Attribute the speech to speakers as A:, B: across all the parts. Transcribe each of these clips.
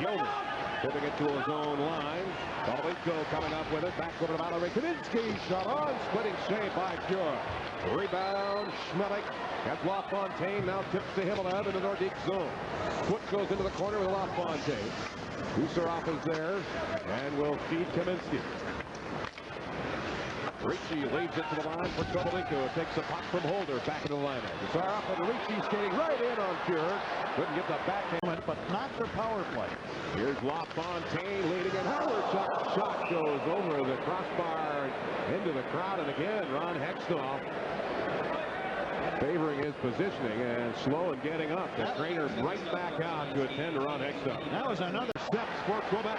A: Gilman tipping it to his own line. Balico coming up with it. Back over to Valerie. Kaminsky shot on. Splitting save by Pure. Rebound. Schmelik. That's LaFontaine. Now tips to Himmelab in the Nordiques zone. Foot goes into the corner with LaFontaine. Usarov is there and will feed Kaminsky. Ricci leads it to the line for Kovalenko. Takes a puck from Holder back into the lineup. Usarov and Ricci skating right in on Pure. Couldn't get the backhand, but not their power play. Here's LaFontaine leading it. Howard shot goes over the crossbar into the crowd, and again Ron Hextall favoring his positioning and slow and getting up. The trainer right back out to attend to Ron Hextall. That was another step for Quebec.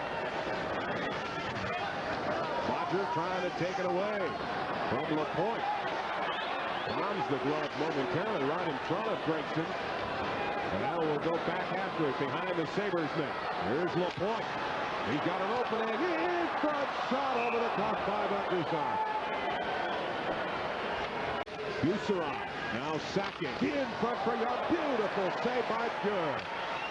A: Roger trying to take it away from LaPointe. Runs the glove momentarily right in front of Gregson. And now we'll go back after it behind the Sabres net. Here's LaPointe. He's got an opening. In front shot over the top by Buckley. Usarov now second. In front for Young. Beautiful save by Pure.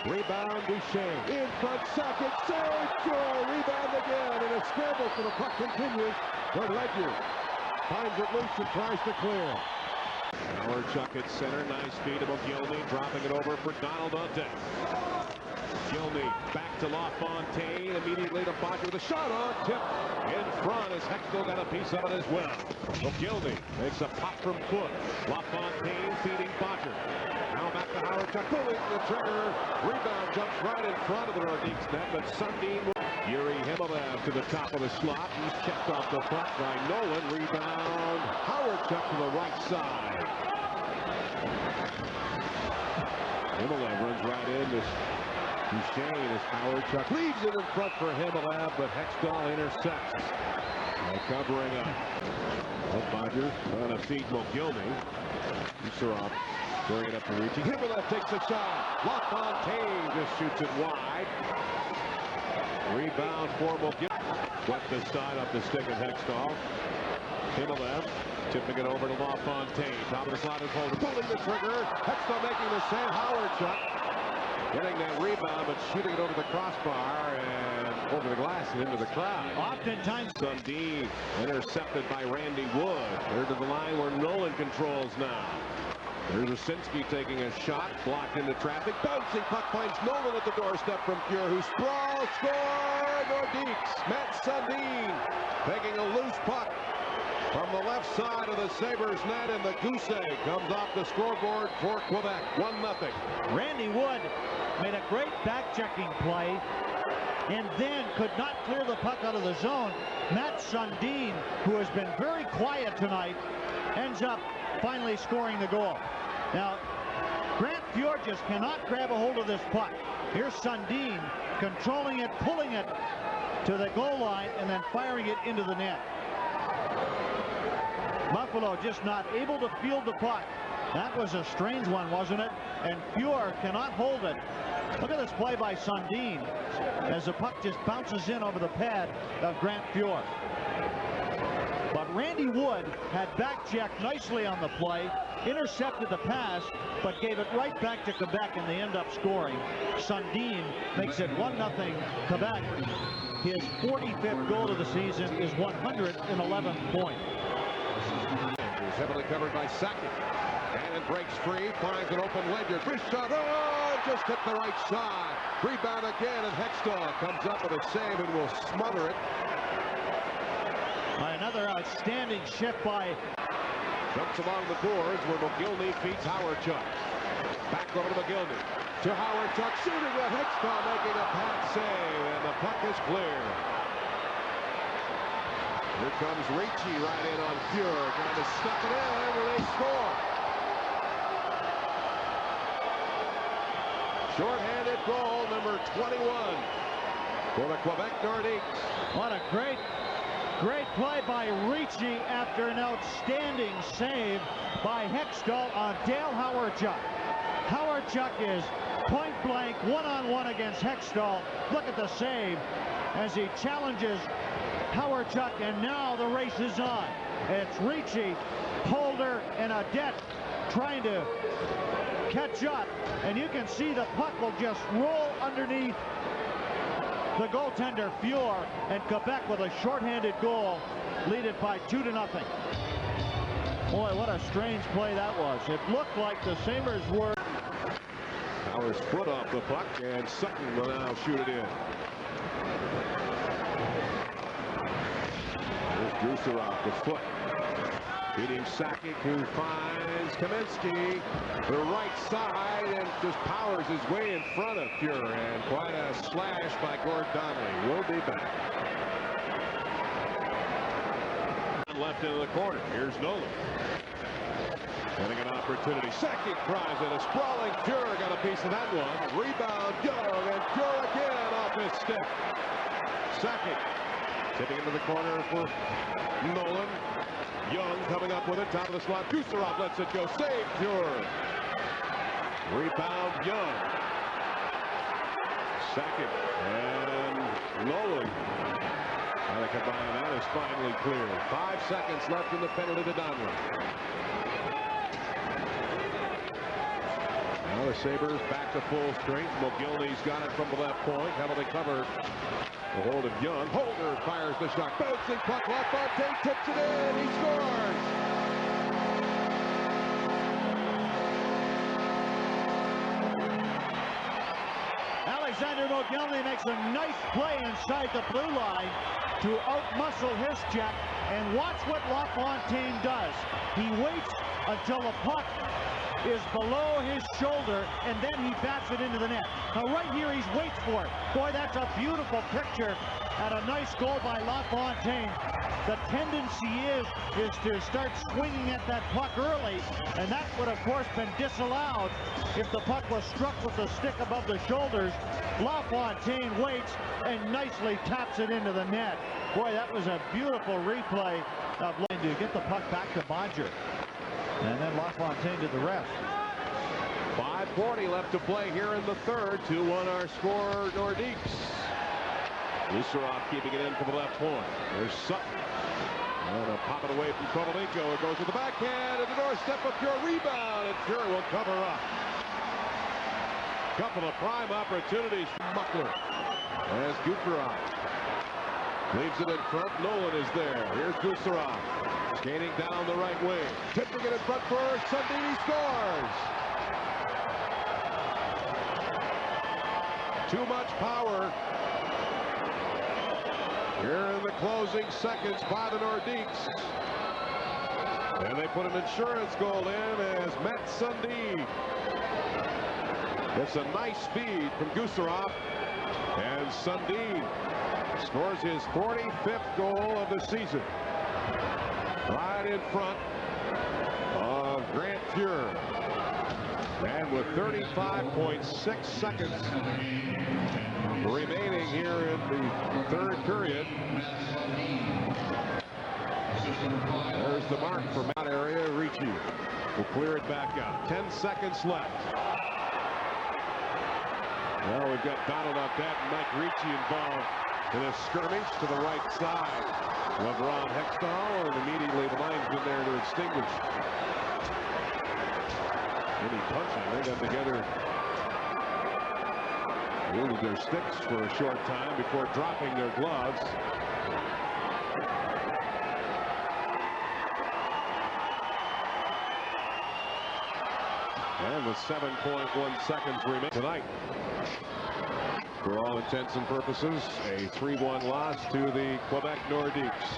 A: Rebound Duchesne. In front second. Save Pure. Rebound again. And a scramble for the puck continues. But Ledger finds it loose and tries to clear. Chuck at center, nice feed to Mogilny, dropping it over for Donald Dante. Gilney back to LaFontaine, immediately to Bodger with a shot on tip in front as Hextall got a piece of it as well. Mogilny makes a pop from foot. LaFontaine feeding Bodger. Now back to Howard Chuck, pulling the trigger. Rebound jumps right in front of the Nordiques net, but Sundin. Yuri Himmelab to the top of the slot. He's checked off the puck by Nolan. Rebound. Howard Chuck to the right side. Himmelab runs right in. Duchesne as Howard Chuck leaves it in front for Himmelab, but Hextall intercepts. Covering up. Bodger trying to feed Mogilny. Usarov throwing it up to Ricci. Himmelab takes a shot. LaFontaine just shoots it wide. Rebound for Mogilny. Swept the side up the stick of Hextall. Himmelab tipping it over to LaFontaine. Top of the slot is Holder. Pulling the trigger. Hextall making the save. Howard Chuck getting that rebound, but shooting it over the crossbar and over the glass and into the crowd. Oftentimes Sundin intercepted by Randy Wood. They're to the line where Nolan controls now. There's Wyszynski taking a shot, blocked into traffic. Bouncing puck finds Nolan at the doorstep from Pure, who sprawls, score! Nordiques. Matt Sundin taking a loose puck from the left side of the Sabres net, and the goose egg comes off the scoreboard for Quebec. 1-0.
B: Randy Wood made a great back-checking play and then could not clear the puck out of the zone. Matt Sundin, who has been very quiet tonight, ends up finally scoring the goal. Now, Grant Fjord just cannot grab a hold of this puck. Here's Sundin controlling it, pulling it to the goal line, and then firing it into the net. Buffalo just not able to field the puck. That was a strange one, wasn't it? And Fjord cannot hold it. Look at this play by Sundin as the puck just bounces in over the pad of Grant Fjord. But Randy Wood had back-checked nicely on the play, intercepted the pass, but gave it right back to Quebec, and they end up scoring. Sundin makes it 1-0 Quebec. His 45th goal of the season is 111 points.
A: Heavily covered by Sakic. And it breaks free, finds an open Ledger. Chris shot, just hit the right side. Rebound again, and Hextall comes up with a save and will smother it.
B: Another outstanding shift by...
A: Jumps along the boards where Mogilny feeds Howard Chuck. Back over to Mogilny. To Howard Chuck, shooting with Hextall making a pad save, and the puck is clear. Here comes Ricci right in on Pure, trying to stuff it in, and they score. Short-handed goal, number 21 for the Quebec Nordiques.
B: What a great play by Ricci after an outstanding save by Hextall on Dale Howard Chuck. Howard Chuck is point blank, one-on-one against Hextall. Look at the save as he challenges Howard Chuck, and now the race is on. It's Ricci, Holder, and Adet trying to catch up, and you can see the puck will just roll underneath the goaltender Fuhr, and Quebec with a shorthanded goal, lead it by 2-0. Boy, what a strange play that was. It looked like the Sabres were.
A: Powers' foot off the puck, and Sutton will now shoot it in. Here's Gusarov, the foot. Beating Sakic, who finds Kaminsky, the right side, and just powers his way in front of Fuhr, and quite a slash by Gord Donnelly. We'll be back. Left into the corner. Here's Nolan. Getting an opportunity. Sakic drives it. A sprawling Fuhr got a piece of that one. Rebound, Young, and Fuhr again off his stick. Sakic tipping into the corner for Nolan. Young coming up with it, top of the slot. Gusarov lets it go. Save Fuhr. Rebound, Young. Sakic and Nolan. And the combine that is finally clear. 5 seconds left in the penalty to Donnelly. Now the Sabres back to full strength. Mogilny's got it from the left point. Heavily covered. The hold of Young. Holder fires the shot. Bouncing puck. LaFontaine tips it in. He scores.
B: Alexander Mogilny makes a nice play inside the blue line to outmuscle his check, and watch what LaFontaine does. He waits until the puck is below his shoulder, and then he bats it into the net. Now right here, he waits for it. Boy, that's a beautiful picture and a nice goal by LaFontaine. The tendency is to start swinging at that puck early, and that would of course been disallowed if the puck was struck with the stick above the shoulders. LaFontaine waits and nicely taps it into the net. Boy, that was a beautiful replay of to get the puck back to Bodger. And then LaFontaine did the rest.
A: 5:40 left to play here in the third. 2-1 our score, Nordiques. Gusarov keeping it in from the left point. There's Sutton. And a pop it away from Kovalenko. It goes to the backhand at the doorstep of Fuhr. Rebound, and Fuhr will cover up. Couple of prime opportunities for Muckler. As Gusarov leaves it in front. Nolan is there. Here's Gusarov. Skating down the right wing. Tipping it in front for Sundin. Scores. Too much power here in the closing seconds by the Nordiques. And they put an insurance goal in as Matt Sundin. It's a nice feed from Gusarov. And Sundin scores his 45th goal of the season. Right in front of Grant Fuhr. And with 35.6 seconds remaining here in the third period. There's the mark for that area. Ricci will clear it back out. 10 seconds left. Well, we've got Donald up that and Mike Ricci involved in a skirmish to the right side of Ron Hextall, and immediately the line's been there to extinguish any punching. They got together, wielded their sticks for a short time before dropping their gloves. And with 7.1 seconds remaining tonight, for all intents and purposes, a 3-1 loss to the Quebec Nordiques.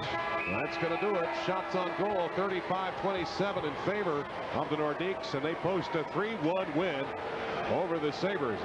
A: That's going to do it. Shots on goal, 35-27 in favor of the Nordiques, and they post a 3-1 win over the Sabres.